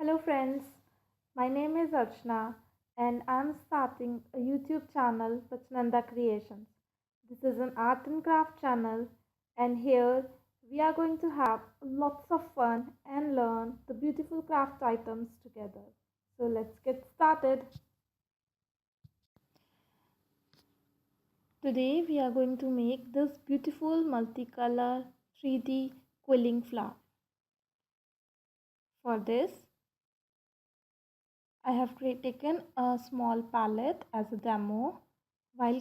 Hello, friends. My name is Archana, and I'm starting a YouTube channel, Pachnanda Creations. This is an art and craft channel, and here we are going to have lots of fun and learn the beautiful craft items together. So, let's get started. Today, we are going to make this beautiful multicolor 3D quilling flower. For this, I have taken a small palette as a demo while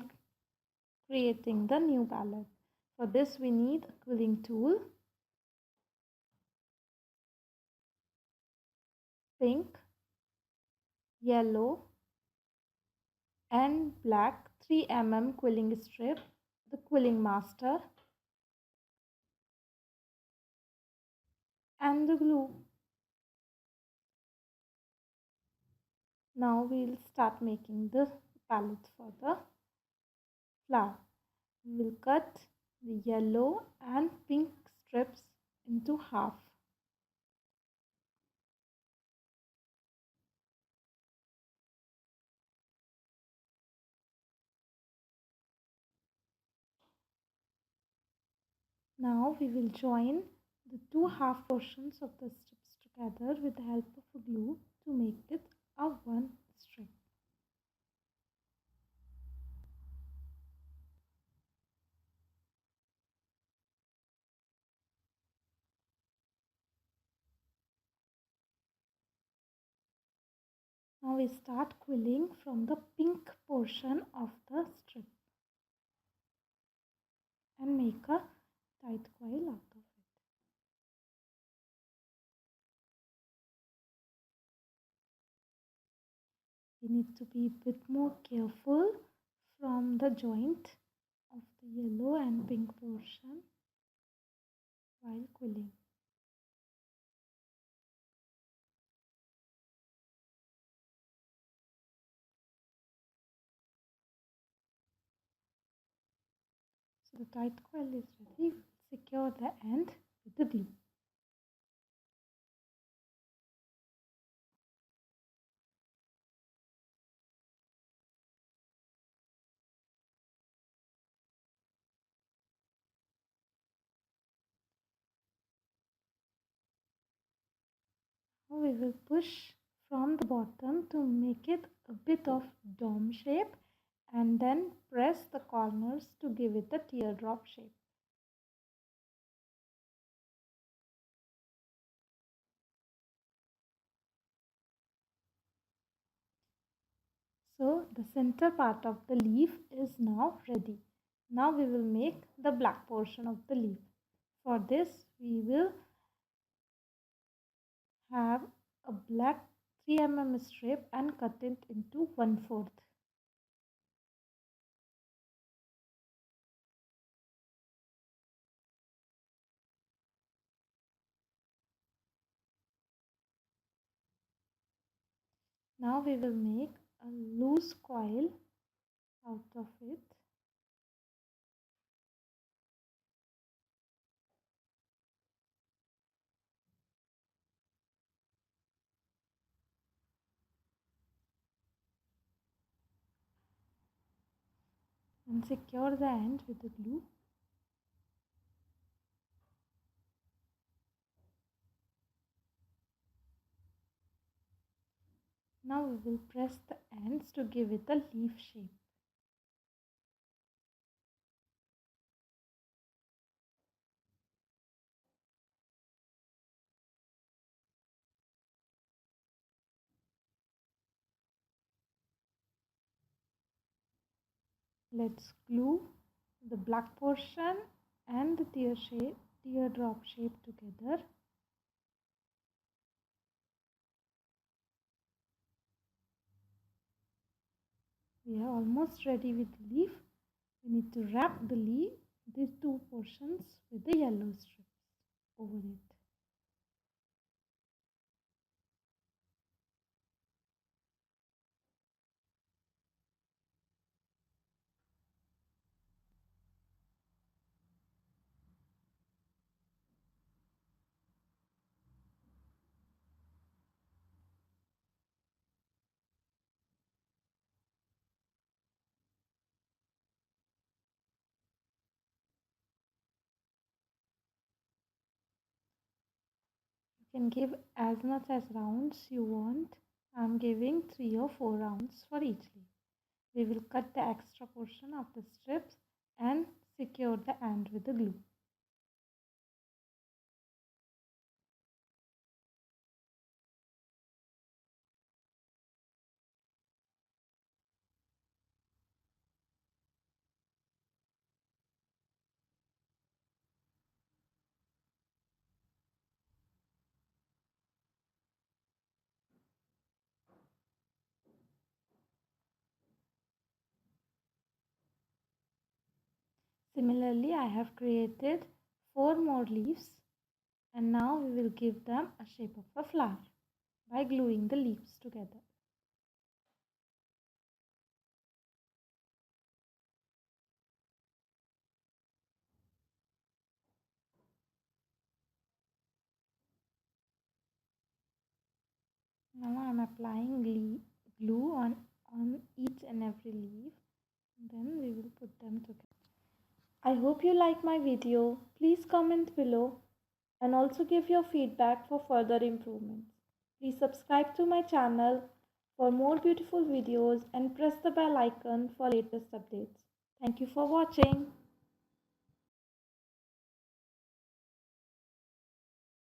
creating the new palette. For this we need a quilling tool, pink, yellow and black 3 mm quilling strip, the quilling master and the glue. Now we'll start making the palette for the flower. We will cut the yellow and pink strips into half. Now we will join the two half portions of the strips together with the help of a glue to make it a one strip. Now we start quilling from the pink portion of the strip and make a tight coil out of it. We need to be a bit more careful from the joint of the yellow and pink portion while quilling. So the tight coil is ready. Secure the end with the glue. Now we will push from the bottom to make it a bit of dome shape and then press the corners to give it a teardrop shape. So the center part of the leaf is now ready. Now we will make the black portion of the leaf. For this we will have a black 3 mm strip and cut it into 1/4. Now we will make a loose coil out of it. And secure the end with the glue. Now we will press the ends to give it a leaf shape. Let's glue the black portion and the teardrop shape together. We are almost ready with the leaf. We need to wrap the leaf, these two portions, with the yellow strips over it. You can give as much as rounds you want. I'm giving 3 or 4 rounds for each leaf. We will cut the extra portion of the strips and secure the end with the glue. Similarly, I have created 4 more leaves, and now we will give them a shape of a flower by gluing the leaves together. Now I am applying glue on each and every leaf, and then we will put them together. I hope you like my video. Please comment below and also give your feedback for further improvements. Please subscribe to my channel for more beautiful videos and press the bell icon for latest updates. Thank you for watching.